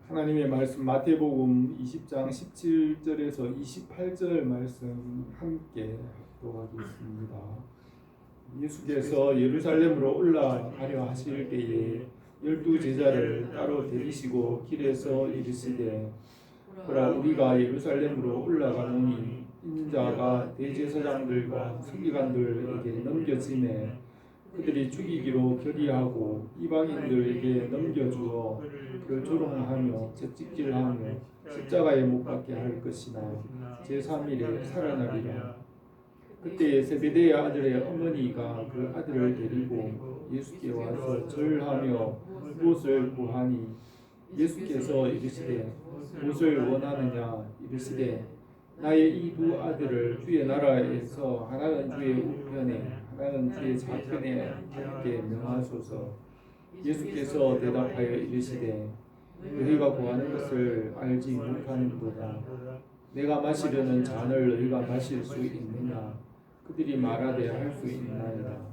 하나님의 말씀 마태복음 20장 17절에서 28절 말씀 함께 합독하겠습니다. 예수께서 예루살렘으로 올라가려 하실 때에 12제자를 따로 데리시고 길에서 이르시되 보라 우리가 예루살렘으로 올라가노니 인자가 대제사장들과 서기관들에게 넘겨지매 그들이 죽이기로 결의하고 이방인들에게 넘겨주어 그를 조롱하며 채찍질하며 십자가에 못 박게 할 것이나 제3일에 살아나리라. 그때 세베대의 아들의 어머니가 그 아들을 데리고 예수께 와서 절하며 무엇을 구하니 예수께서 이르시되 무엇을 원하느냐 이르시되 나의 이 두 아들을 주의 나라에서 하나는 주의 우편에 하나는 주의 좌편에 함께 명하소서. 예수께서 대답하여 이르시되 너희가 구하는 것을 알지 못하는도다. 내가 마시려는 잔을 너희가 마실 수 있느냐. 그들이 말하되 할 수 있나이다.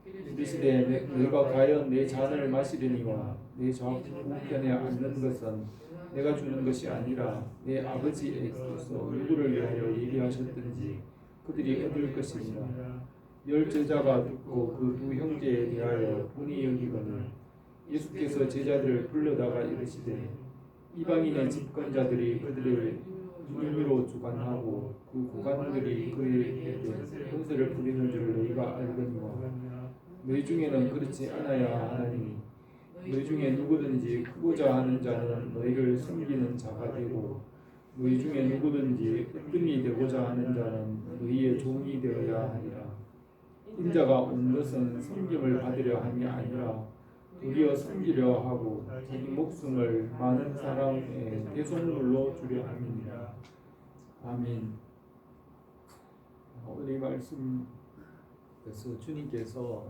이르시되 너희가 과연 내 잔을 마시려니와 내 좌우편에 앉는 것은 내가 주는 것이 아니라 내 아버지께서 누구를 위하여 예비하셨든지 그들이 얻을 것이니라. 10 제자가 듣고 그 두 형제에 대하여 분이 여기거늘 예수께서 제자들을 불러다가 이르시되 이방인의 집권자들이 그들의 임의로 주관하고 그 고관들이 그에게 권세를 부리는 줄 너희가 알거니와 너희 중에는 그렇지 않아야 하나니 너희 중에 누구든지 크고자 하는 자는 너희를 섬기는 자가 되고 너희 중에 누구든지 으뜸이 되고자 하는 자는 너희의 종이 되어야 하리라. 인자가 온 것은 섬김을 받으려 함이 아니라 도리어 섬기려 하고 자기 목숨을 많은 사람의 대속물로 주려 함이니라. 아멘. 오늘 이 말씀에서 주님께서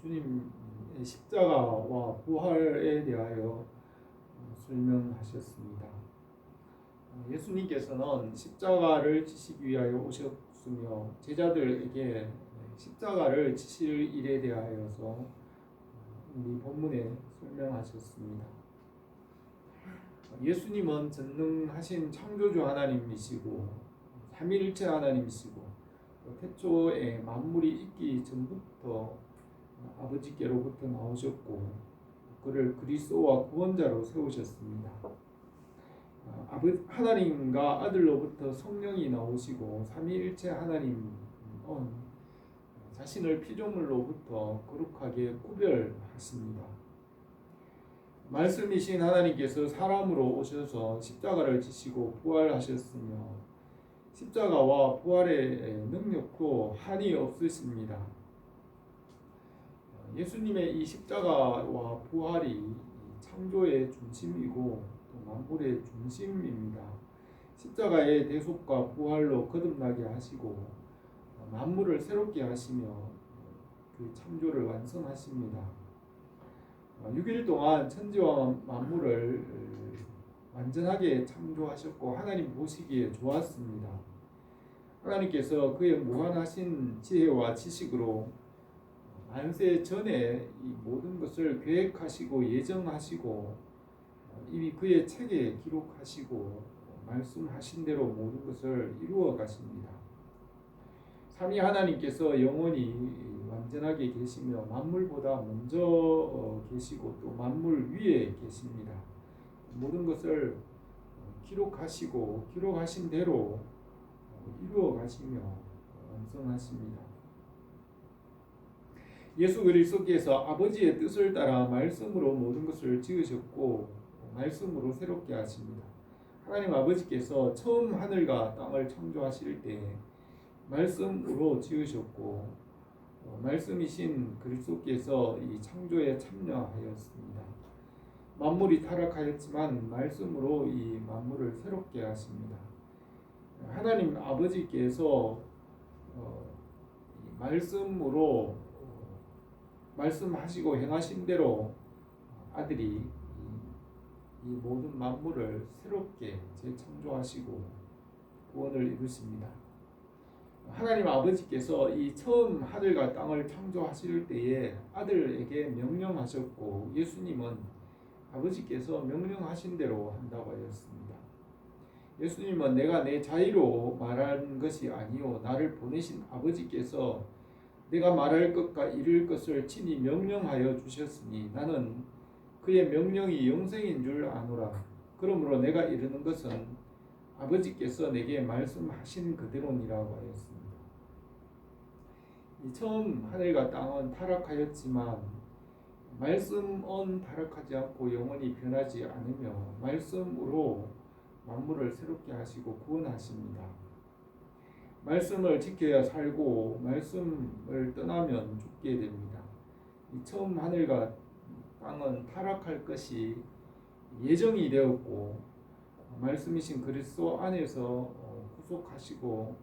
주님의 십자가와 부활에 대하여 설명하셨습니다. 예수님께서는 십자가를 지시기 위하여 오셨으며 제자들에게 십자가를 지실 일에 대하여서 이 본문에 설명하셨습니다. 예수님은 전능하신 창조주 하나님이시고 삼위일체 하나님이시고 태초에 만물이 있기 전부터 아버지께로부터 나오셨고 그를 그리스도와 구원자로 세우셨습니다. 하나님과 아들로부터 성령이 나오시고 삼위일체 하나님은 자신을 피조물로부터 거룩하게 구별하십니다. 말씀이신 하나님께서 사람으로 오셔서 십자가를 지시고 부활하셨으며 십자가와 부활의 능력도 한이 없으십니다. 예수님의 이 십자가와 부활이 창조의 중심이고 또 만물의 중심입니다. 십자가의 대속과 부활로 거듭나게 하시고 만물을 새롭게 하시며 그 창조를 완성하십니다. 6일 동안 천지와 만물을 완전하게 창조하셨고 하나님 보시기에 좋았습니다. 하나님께서 그의 무한하신 지혜와 지식으로 만세 전에 이 모든 것을 계획하시고 예정하시고 이미 그의 책에 기록하시고 말씀하신 대로 모든 것을 이루어 가십니다. 삼위 하나님께서 영원히 완전하게 계시며 만물보다 먼저 계시고 또 만물 위에 계십니다. 모든 것을 기록하시고 기록하신 대로 이루어 가시며 완성하십니다. 예수 그리스도께서 아버지의 뜻을 따라 말씀으로 모든 것을 지으셨고 말씀으로 새롭게 하십니다. 하나님 아버지께서 처음 하늘과 땅을 창조하실 때 말씀으로 지으셨고 말씀이신 그리스도께서 이 창조에 참여하였습니다. 만물이 타락하였지만 말씀으로 이 만물을 새롭게 하십니다. 하나님 아버지께서 말씀으로 말씀하시고 행하신 대로 아들이 이 모든 만물을 새롭게 재창조하시고 구원을 이루십니다. 하나님 아버지께서 이 처음 하늘과 땅을 창조하실 때에 아들에게 명령하셨고 예수님은 아버지께서 명령하신 대로 한다고 하였습니다. 예수님은 내가 내 자의로 말한 것이 아니요 나를 보내신 아버지께서 내가 말할 것과 이룰 것을 친히 명령하여 주셨으니 나는 그의 명령이 영생인 줄 아노라. 그러므로 내가 이르는 것은 아버지께서 내게 말씀하신 그대로니라고 하였습니다. 처음 하늘과 땅은 타락하였지만 말씀은 타락하지 않고 영원히 변하지 않으며 말씀으로 만물을 새롭게 하시고 구원하십니다. 말씀을 지켜야 살고 말씀을 떠나면 죽게 됩니다. 처음 하늘과 땅은 타락할 것이 예정이 되었고 말씀이신 그리스도 안에서 구속하시고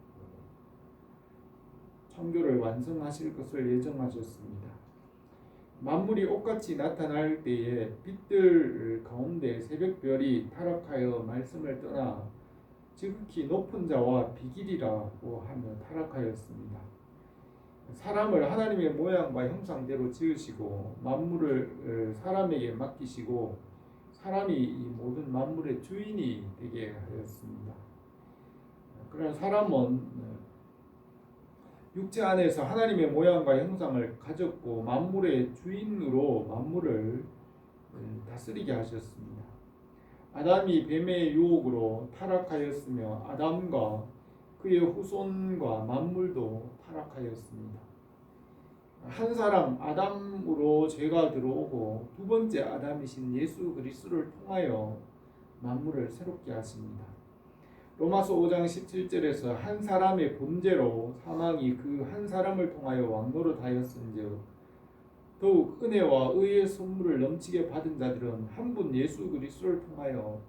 창조를 완성하실 것을 예정하셨습니다. 만물이 옷같이 나타날 때에 빛들 가운데 새벽별이 타락하여 말씀을 떠나 지극히 높은 자와 비길이라고 하며 타락하였습니다. 사람을 하나님의 모양과 형상대로 지으시고 만물을 사람에게 맡기시고 사람이 이 모든 만물의 주인이 되게 하였습니다. 그러나 사람은 육체 안에서 하나님의 모양과 형상을 가졌고 만물의 주인으로 만물을 다스리게 하셨습니다. 아담이 뱀의 유혹으로 타락하였으며 아담과 그의 후손과 만물도 타락하였습니다. 한 사람 아담으로 죄가 들어오고 두 번째 아담이신 예수 그리스도를 통하여 만물을 새롭게 하십니다. 로마서 5장 17절에서 한 사람의 범죄로 사망이 그 한 사람을 통하여 왕노릇하였은즉 더욱 은혜와 의의 선물을 넘치게 받은 자들은 한 분 예수 그리스도를 통하여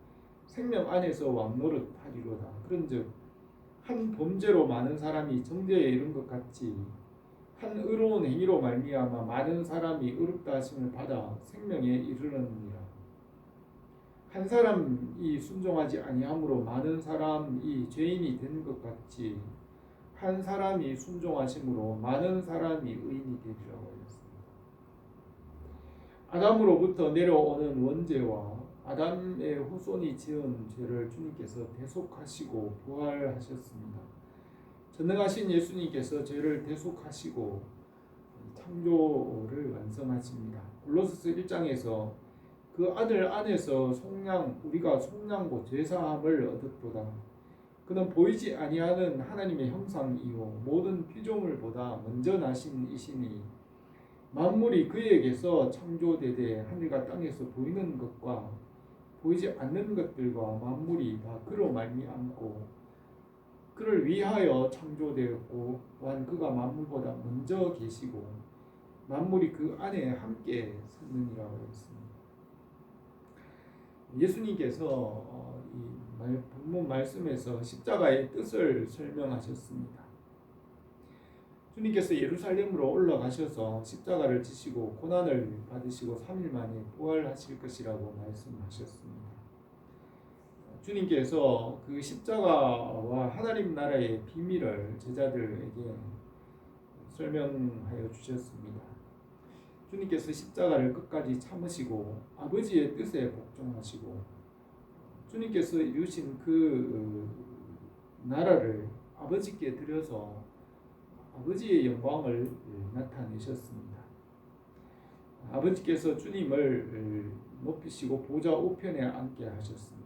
생명 안에서 왕노릇하리로다. 그런즉 한 범죄로 많은 사람이 정죄에 이른 것 같이 한 의로운 행위로 말미암아 많은 사람이 의롭다 하심을 받아 생명에 이르느니라. 한 사람이 순종하지 아니함으로 많은 사람이 죄인이 된 것 같이 한 사람이 순종하심으로 많은 사람이 의인이 되리라고 하였습니다. 아담으로부터 내려오는 원죄와 아담의 후손이 지은 죄를 주님께서 대속하시고 부활하셨습니다. 전능하신 예수님께서 죄를 대속하시고 창조를 완성하십니다. 골로새서 1장에서 그 아들 안에서 우리가 속량고 죄사함을 얻었도다. 그는 보이지 아니하는 하나님의 형상이요 모든 피조물보다 먼저 나신 이시니 만물이 그에게서 창조되되 하늘과 땅에서 보이는 것과 보이지 않는 것들과 만물이 다 그로 말미암고 그를 위하여 창조되었고 또한 그가 만물보다 먼저 계시고 만물이 그 안에 함께 섰느니라고 했습니다. 예수님께서 이 본문 말씀에서 십자가의 뜻을 설명하셨습니다. 주님께서 예루살렘으로 올라가셔서 십자가를 지시고 고난을 받으시고 3일 만에 부활하실 것이라고 말씀하셨습니다. 주님께서 그 십자가와 하나님 나라의 비밀을 제자들에게 설명하여 주셨습니다. 주님께서 십자가를 끝까지 참으시고 아버지의 뜻에 복종하시고 주님께서 이루신 그 나라를 아버지께 드려서 아버지의 영광을 나타내셨습니다. 아버지께서 주님을 높이시고 보좌 우편에 앉게 하셨습니다.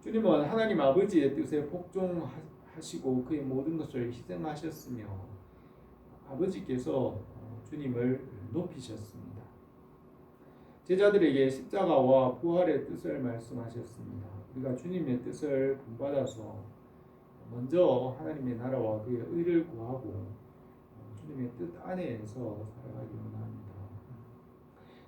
주님은 하나님 아버지의 뜻에 복종하시고 그의 모든 것을 희생하셨으며 아버지께서 주님을 높이셨습니다. 제자들에게 십자가와 부활의 뜻을 말씀하셨습니다. 우리가 주님의 뜻을 본받아서 먼저 하나님의 나라와 그의 의를 구하고 주님의 뜻 안에서 살아가기 원합니다.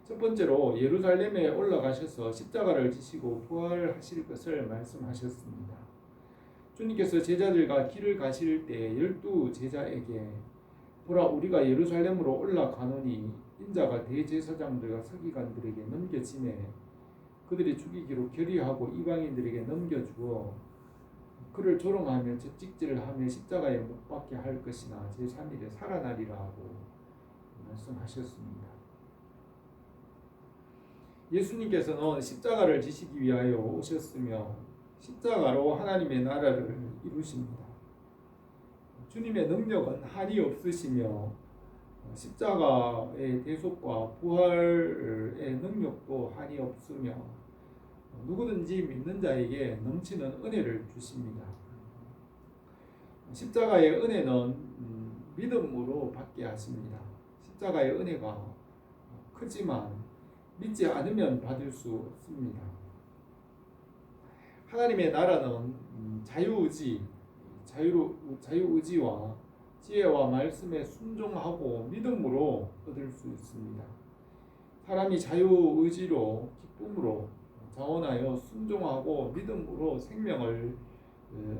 첫 번째로 예루살렘에 올라가셔서 십자가를 지시고 부활하실 것을 말씀하셨습니다. 주님께서 제자들과 길을 가실 때 12 제자에게 보라 우리가 예루살렘으로 올라가노니 인자가 대제사장들과 서기관들에게 넘겨지매 그들이 죽이기로 결의하고 이방인들에게 넘겨주어 그를 조롱하며 채찍질을 하며 십자가에 못 박게 할 것이나 제3일에 살아나리라 하고 말씀하셨습니다. 예수님께서는 십자가를 지시기 위하여 오셨으며 십자가로 하나님의 나라를 이루십니다. 주님의 능력은 한이 없으시며 십자가의 대속과 부활의 능력도 한이 없으며 누구든지 믿는 자에게 넘치는 은혜를 주십니다. 십자가의 은혜는 믿음으로 받게 하십니다. 십자가의 은혜가 크지만 믿지 않으면 받을 수 없습니다. 하나님의 나라는 자유의지와 지혜와 말씀에 순종하고 믿음으로 얻을 수 있습니다. 사람이 자유의지로 기쁨으로 자원하여 순종하고 믿음으로 생명을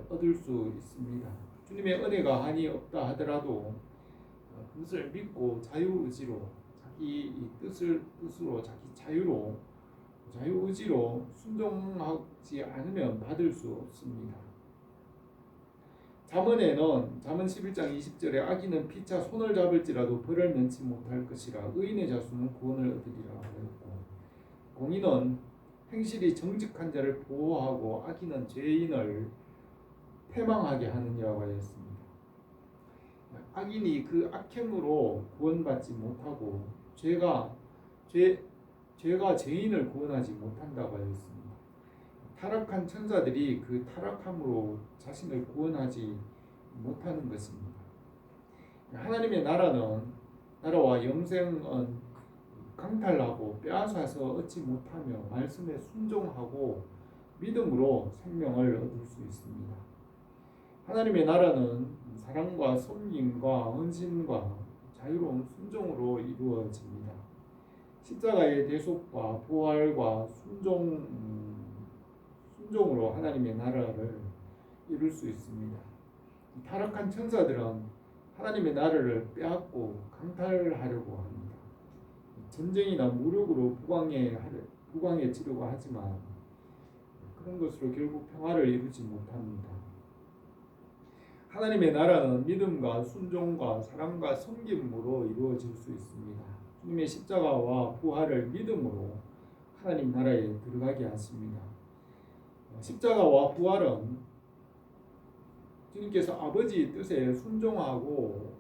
얻을 수 있습니다. 주님의 은혜가 한이 없다 하더라도 그것을 믿고 자유의지로 자기 뜻으로 자기 자유의지로 순종하지 않으면 받을 수 없습니다. 잠언에는 잠언 11장 20절에 악인은 피차 손을 잡을지라도 벌을 면치 못할 것이라 의인의 자손은 구원을 얻으리라 하였고, 공의는 행실이 정직한 자를 보호하고 악인은 죄인을 패망하게 하느니라고 하였습니다. 악인이 그 악행으로 구원받지 못하고 죄가 죄인을 구원하지 못한다고 하였습니다. 타락한 천사들이 그 타락함으로 자신을 구원하지 못하는 것입니다. 하나님의 나라와 영생은 강탈하고 빼앗아서 얻지 못하며 말씀에 순종하고 믿음으로 생명을 얻을 수 있습니다. 하나님의 나라는 사랑과 섬김과 헌신과 자유로운 순종으로 이루어집니다. 십자가의 대속과 부활과 순종으로 하나님의 나라를 이룰 수 있습니다. 타락한 천사들은 하나님의 나라를 빼앗고 강탈하려고 합니다. 전쟁이나 무력으로 부강해지려고 하지만 그런 것으로 결국 평화를 이루지 못합니다. 하나님의 나라는 믿음과 순종과 사랑과 섬김으로 이루어질 수 있습니다. 주님의 십자가와 부활을 믿음으로 하나님 나라에 들어가게 하십니다. 십자가와 부활은 주님께서 아버지 뜻에 순종하고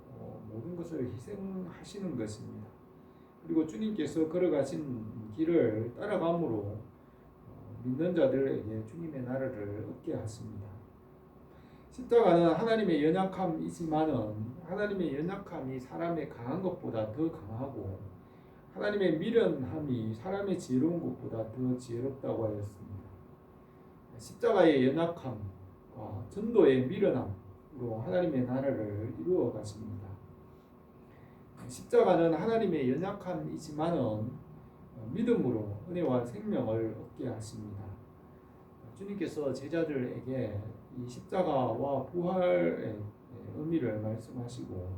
모든 것을 희생하시는 것입니다. 그리고 주님께서 걸어가신 길을 따라감으로 믿는 자들에게 주님의 나라를 얻게 하십니다. 십자가는 하나님의 연약함이지만은 하나님의 연약함이 사람의 강한 것보다 더 강하고 하나님의 미련함이 사람의 지혜로운 것보다 더 지혜롭다고 하였습니다. 십자가의 연약함과 전도의 미련함으로 하나님의 나라를 이루어 가십니다. 십자가는 하나님의 연약함이지만은 믿음으로 은혜와 생명을 얻게 하십니다. 주님께서 제자들에게 이 십자가와 부활의 의미를 말씀하시고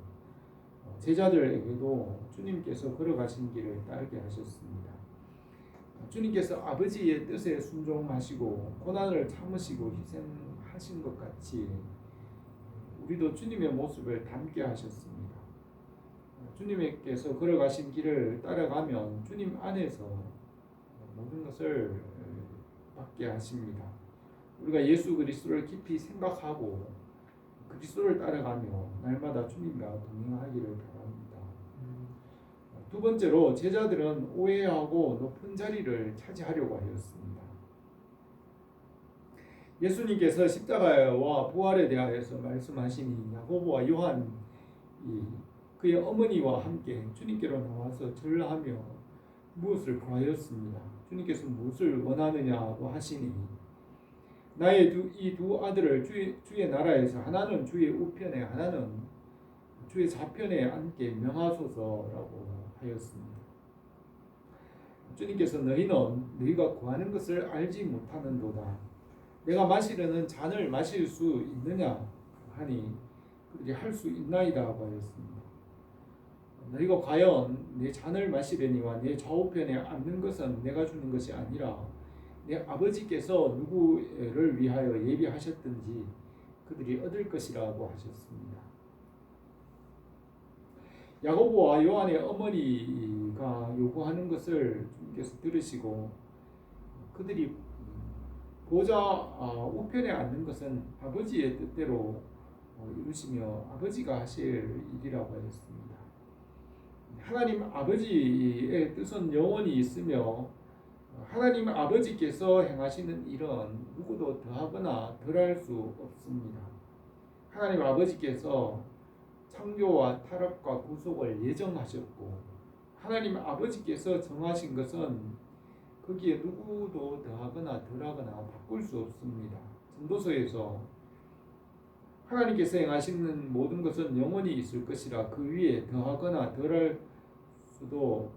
제자들에게도 주님께서 걸어가신 길을 따르게 하셨습니다. 주님께서 아버지의 뜻에 순종하시고 고난을 참으시고 희생하신 것 같이 우리도 주님의 모습을 닮게 하셨습니다. 주님께서 걸어가신 길을 따라가면 주님 안에서 모든 것을 받게 하십니다. 우리가 예수 그리스도를 깊이 생각하고 그리스도를 따라가며 날마다 주님과 동행하기를 바랍니다. 두 번째로 제자들은 오해하고 높은 자리를 차지하려고 하였습니다. 예수님께서 십자가와 부활에 대하여서 말씀하시니 야고보와 요한이 그의 어머니와 함께 주님께로 나와서 절하며 무엇을 구하였습니다. 주님께서 무엇을 원하느냐고 하시니 나의 이 두 아들을 주의 나라에서 하나는 주의 우편에 하나는 주의 좌편에 앉게 명하소서라고 하였습니다. 주님께서 너희가 구하는 것을 알지 못하는도다. 내가 마시려는 잔을 마실 수 있느냐 하니 그들이 할 수 있나이다고 하였습니다. 너희가 과연 내 잔을 마시려니와 내 좌우편에 앉는 것은 내가 주는 것이 아니라 내 아버지께서 누구를 위하여 예비하셨든지 그들이 얻을 것이라고 하셨습니다. 야고보와 요한의 어머니가 요구하는 것을 주님께서 들으시고 그들이 보좌 우편에 앉는 것은 아버지의 뜻대로 이루시며 아버지가 하실 일이라고 하였습니다. 하나님 아버지의 뜻은 영원히 있으며 하나님 아버지께서 행하시는 일은 누구도 더하거나 덜할 수 없습니다. 하나님 아버지께서 창조와 타락과 구속을 예정하셨고 하나님 아버지께서 정하신 것은 거기에 누구도 더하거나 덜하거나 바꿀 수 없습니다. 전도서에서 하나님께서 행하시는 모든 것은 영원히 있을 것이라 그 위에 더하거나 덜할 수도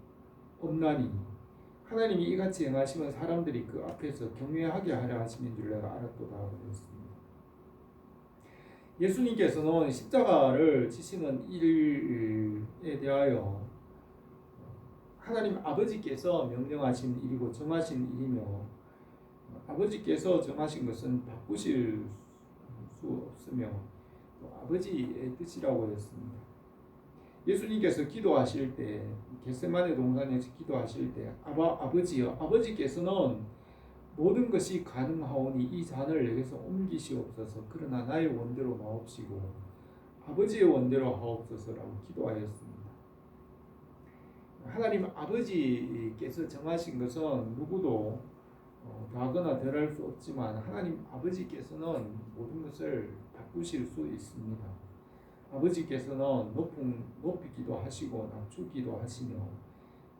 없나니 하나님이 이같이 행하시면 사람들이 그 앞에서 경외하게 하려 하심인 줄 내가 알았도다 그랬습니다. 예수님께서는 십자가를 지시는 일에 대하여 하나님 아버지께서 명령하신 일이고 정하신 일이며 아버지께서 정하신 것은 바꾸실 수 없으며 또 아버지의 뜻이라고 했습니다. 예수님께서 기도하실 때 겟세마네 동산에서 기도하실 때 아버지여 아버지께서는 모든 것이 가능하오니 이 잔을 내게서 옮기시옵소서 그러나 나의 원대로 마옵시고 아버지의 원대로 하옵소서라고 기도하였습니다. 하나님 아버지께서 정하신 것은 누구도 더하거나 덜할 수 없지만 하나님 아버지께서는 모든 것을 바꾸실 수 있습니다. 아버지께서는 높이기도 하시고 낮추기도 하시며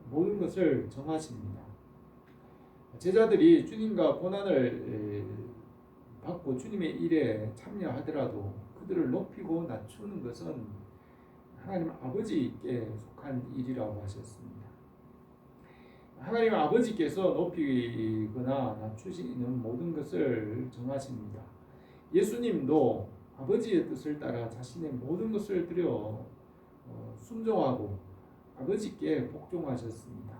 모든 것을 정하십니다. 제자들이 주님과 고난을 받고 주님의 일에 참여하더라도 그들을 높이고 낮추는 것은 하나님 아버지께 속한 일이라고 하셨습니다. 하나님 아버지께서 높이거나 낮추시는 모든 것을 정하십니다. 예수님도 아버지의 뜻을 따라 자신의 모든 것을 들여 순종하고 아버지께 복종하셨습니다.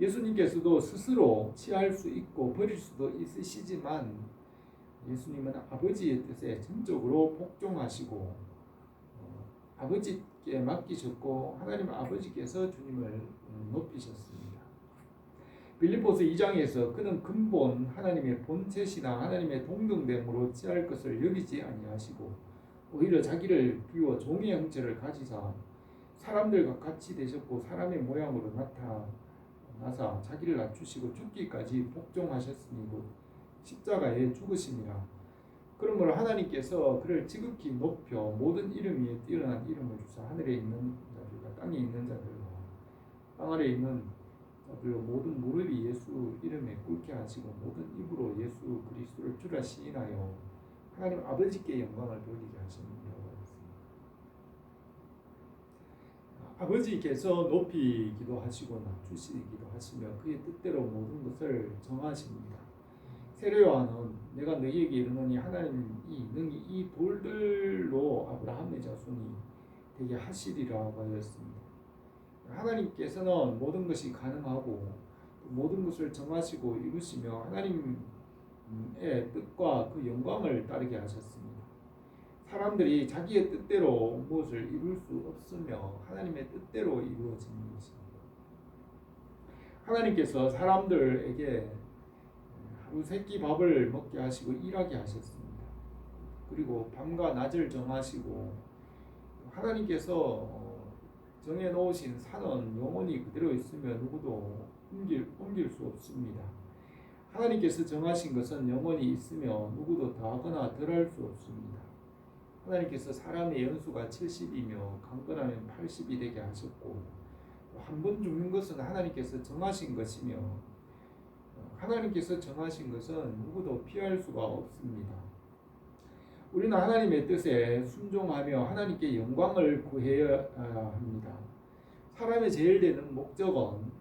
예수님께서도 스스로 취할 수 있고 버릴 수도 있으시지만 예수님은 아버지의 뜻에 전적으로 복종하시고 아버지께 맡기셨고 하나님 아버지께서 주님을 높이셨습니다. 빌립보서 2장에서 그는 근본 하나님의 본체시나 하나님의 동등됨으로 취할 것을 여기지 아니하시고 오히려 자기를 비워 종의 형체를 가지사 사람들과 같이 되셨고 사람의 모양으로 나타나사 자기를 낮추시고 죽기까지 복종하셨으니 곧 십자가에 죽으심이라. 그러므로 하나님께서 그를 지극히 높여 모든 이름 위에 뛰어난 이름을 주사 하늘에 있는 자들과 땅에 있는 자들과 땅 아래에 있는 자들로 모든 무릎이 예수 이름에 꿇게 하시고 모든 입으로 예수 그리스도를 주라 시인하여 하나님 아버지께 영광을 돌리게 하시느니라고 했습니다. 아버지께서 높이기도 하시고 낮추시기도 하시며 그의 뜻대로 모든 것을 정하십니다. 세례요한은 내가 너희에게 이르노니 하나님이 능히 이 돌들로 아브라함의 자손이 되게 하시리라고 하였습니다. 하나님께서는 모든 것이 가능하고 모든 것을 정하시고 이루시며 하나님의 뜻과 그 영광을 따르게 하셨습니다. 사람들이 자기의 뜻대로 무엇을 이룰 수 없으며 하나님의 뜻대로 이루어지는 것입니다. 하나님께서 사람들에게 하루 세끼 밥을 먹게 하시고 일하게 하셨습니다. 그리고 밤과 낮을 정하시고 하나님께서 정해놓으신 산은 영원히 그대로 있으며 누구도 옮길 수 없습니다. 하나님께서 정하신 것은 영원히 있으며 누구도 더하거나 덜할 수 없습니다. 하나님께서 사람의 연수가 70이며 강건하면 80이 되게 하셨고 한 번 죽는 것은 하나님께서 정하신 것이며 하나님께서 정하신 것은 누구도 피할 수가 없습니다. 우리는 하나님의 뜻에 순종하며 하나님께 영광을 구해야 합니다. 사람의 제일 되는 목적은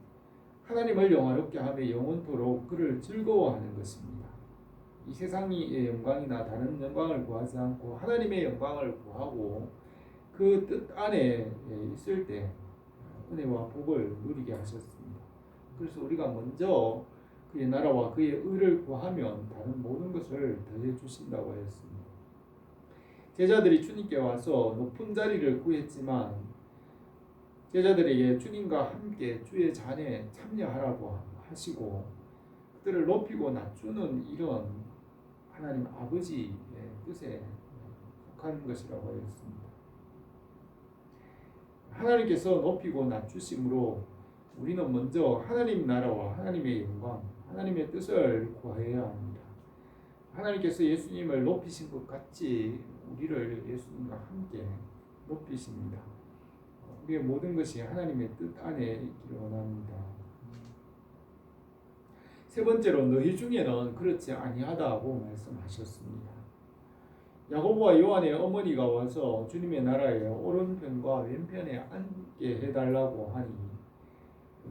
하나님을 영화롭게 하며 영원토록 그를 즐거워하는 것입니다. 이 세상의 영광이나 다른 영광을 구하지 않고 하나님의 영광을 구하고 그 뜻 안에 있을 때 은혜와 복을 누리게 하셨습니다. 그래서 우리가 먼저 그의 나라와 그의 의를 구하면 다른 모든 것을 더해 주신다고 하였습니다. 제자들이 주님께 와서 높은 자리를 구했지만 제자들에게 주님과 함께 주의 잔에 참여하라고 하시고 그들을 높이고 낮추는 일은 하나님 아버지의 뜻에 속한 것이라고 하였습니다. 하나님께서 높이고 낮추심으로 우리는 먼저 하나님 나라와 하나님의 영광, 하나님의 뜻을 구해야 합니다. 하나님께서 예수님을 높이신 것 같이 우리를 예수님과 함께 높이십니다. 우리의 모든 것이 하나님의 뜻 안에 있기를 원합니다. 세 번째로 너희 중에는 그렇지 아니하다고 말씀하셨습니다. 야고보와 요한의 어머니가 와서 주님의 나라의 오른편과 왼편에 앉게 해달라고 하니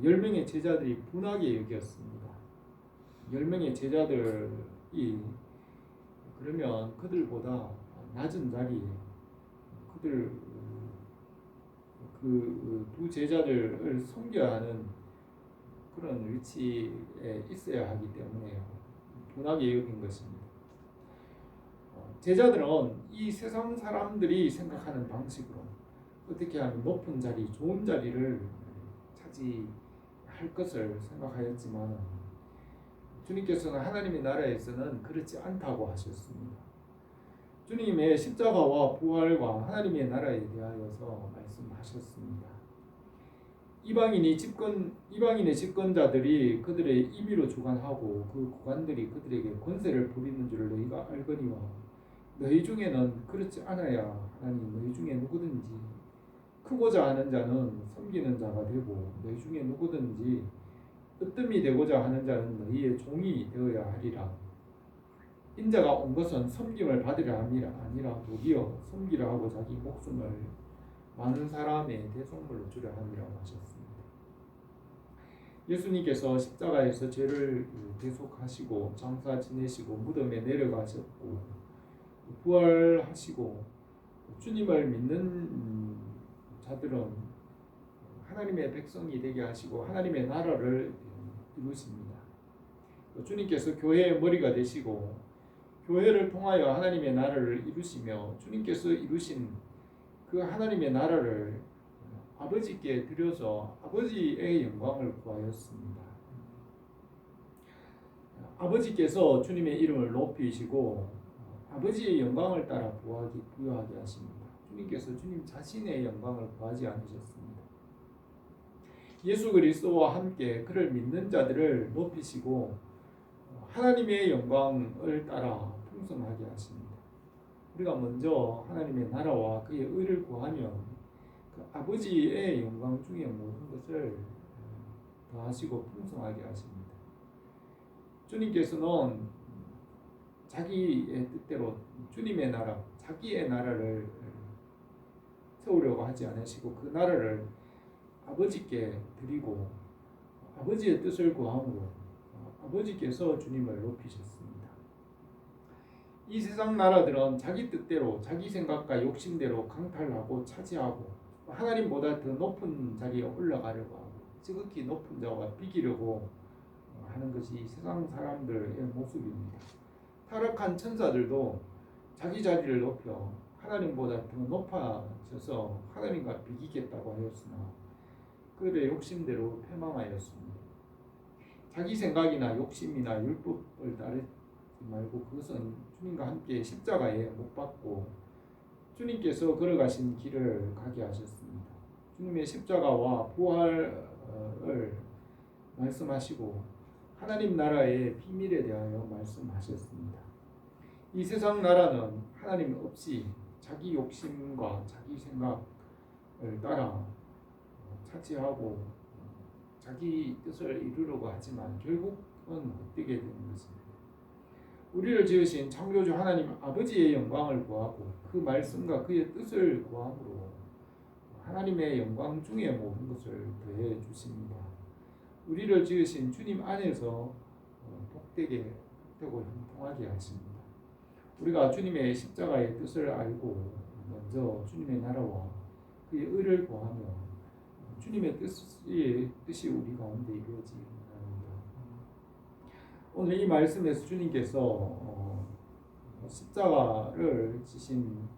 10명의 제자들이 분하게 여겼습니다. 10명의 제자들이 그러면 그들보다 낮은 자리에 그들 그 두 제자들을 섬겨야 하는 그런 위치에 있어야 하기 때문에 분하게 여긴 것입니다. 제자들은 이 세상 사람들이 생각하는 방식으로 어떻게 하면 높은 자리, 좋은 자리를 차지할 것을 생각하였지만 주님께서는 하나님의 나라에서는 그렇지 않다고 하셨습니다. 주님의 십자가와 부활과 하나님의 나라에 대하여서 말씀하셨습니다. 이방인의 집권자들이 그들의 임의로 주관하고 그 고관들이 그들에게 권세를 부리는 줄을 너희가 알거니와 너희 중에는 그렇지 않아야 하나니 너희 중에 누구든지 크고자 하는 자는 섬기는 자가 되고 너희 중에 누구든지 으뜸이 되고자 하는 자는 너희의 종이 되어야 하리라. 인자가 온 것은 섬김을 받으려 함이 아니라 도리어 섬기려 하고 자기 목숨을 많은 사람의 대속물로 주려 함이라고 하셨습니다. 예수님께서 십자가에서 죄를 대속하시고 장사 지내시고 무덤에 내려가셨고 부활하시고 주님을 믿는 자들은 하나님의 백성이 되게 하시고 하나님의 나라를 이루십니다. 주님께서 교회의 머리가 되시고 교회를 통하여 하나님의 나라를 이루시며 주님께서 이루신 그 하나님의 나라를 아버지께 드려서 아버지의 영광을 구하였습니다. 아버지께서 주님의 이름을 높이시고 아버지의 영광을 따라 부여하게 하십니다. 주님께서 주님 자신의 영광을 구하지 않으셨습니다. 예수 그리스도와 함께 그를 믿는 자들을 높이시고 하나님의 영광을 따라 풍성하게 하십니다. 우리가 먼저 하나님의 나라와 그의 의를 구하면 그 아버지의 영광 중에 모든 것을 더하시고 풍성하게 하십니다. 주님께서는 자기의 뜻대로 주님의 나라, 자기의 나라를 세우려고 하지 않으시고 그 나라를 아버지께 드리고 아버지의 뜻을 구함으로 아버지께서 주님을 높이셨습니다. 이 세상 나라들은 자기 뜻대로 자기 생각과 욕심대로 강탈하고 차지하고 하나님보다 더 높은 자리에 올라가려고 하고 지극히 높은 자와 비기려고 하는 것이 세상 사람들의 모습입니다. 타락한 천사들도 자기 자리를 높여 하나님보다 더 높아져서 하나님과 비기겠다고 하였으나 그들의 욕심대로 패망하였습니다. 자기 생각이나 욕심이나 율법을 따르지 말고 그것은 주님과 함께 십자가에 못 박고 주님께서 걸어가신 길을 가게 하셨습니다. 주님의 십자가와 부활을 말씀하시고 하나님 나라의 비밀에 대하여 말씀하셨습니다. 이 세상 나라는 하나님 없이 자기 욕심과 자기 생각을 따라 차지하고 자기 뜻을 이루려고 하지만 결국은 헛되게 되는 것입니다. 우리를 지으신 창조주 하나님 아버지의 영광을 구하고 그 말씀과 그의 뜻을 구함으로 하나님의 영광 중에 모든 것을 더해 주십니다. 우리를 지으신 주님 안에서 복되게 되고 형통하게 하십니다. 우리가 주님의 십자가의 뜻을 알고 먼저 주님의 나라와 그의 의를 구하며 주님의 뜻이 우리 가운데 이루어지기 바랍니다. 오늘 이 말씀에서 주님께서 십자가를 지신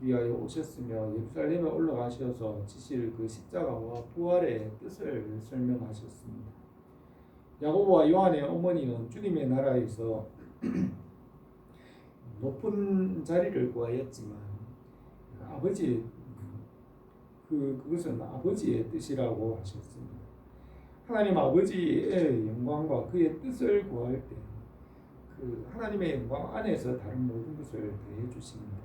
위하여 오셨으며 예루살렘에 올라가셔서 지실 그 십자가와 부활의 뜻을 설명하셨습니다. 야고보와 요한의 어머니는 주님의 나라에서 높은 자리를 구하였지만 아버지 그것은 아버지의 뜻이라고 하셨습니다. 하나님 아버지의 영광과 그의 뜻을 구할 때 그 하나님의 영광 안에서 다른 모든 것을 더해 주십니다.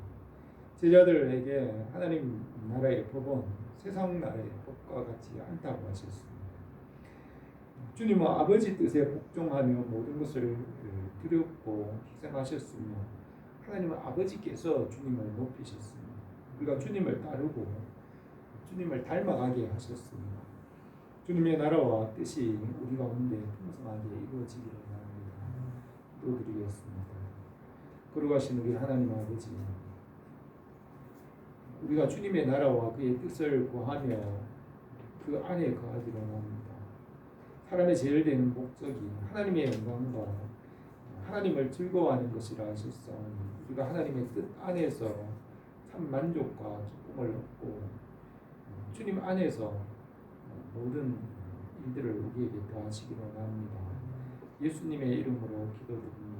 제자들에게 하나님 나라의 법은 세상 나라의 법과 같지 않다고 하셨습니다. 주님은 아버지 뜻에 복종하며 모든 것을 드렸고 희생하셨으며 하나님은 아버지께서 주님을 높이셨습니다. 우리가 주님을 따르고 주님을 닮아가게 하셨습니다. 주님의 나라와 뜻이 우리 가운데 풍성하게 이루어지기를 바랍니다. 기도드리겠습니다. 거룩하신 우리 하나님 아버지, 우리가 주님의 나라와 그의 뜻을 구하며 그 안에 거하기로 합니다. 사람의 제일 되는 목적이 하나님의 영광과 하나님을 즐거워하는 것이라 하셨사오니 우리가 하나님의 뜻 안에서 참 만족과 기쁨을 얻고 주님 안에서 모든 일들을 우리에게 더하시기로 합니다. 예수님의 이름으로 기도드립니다.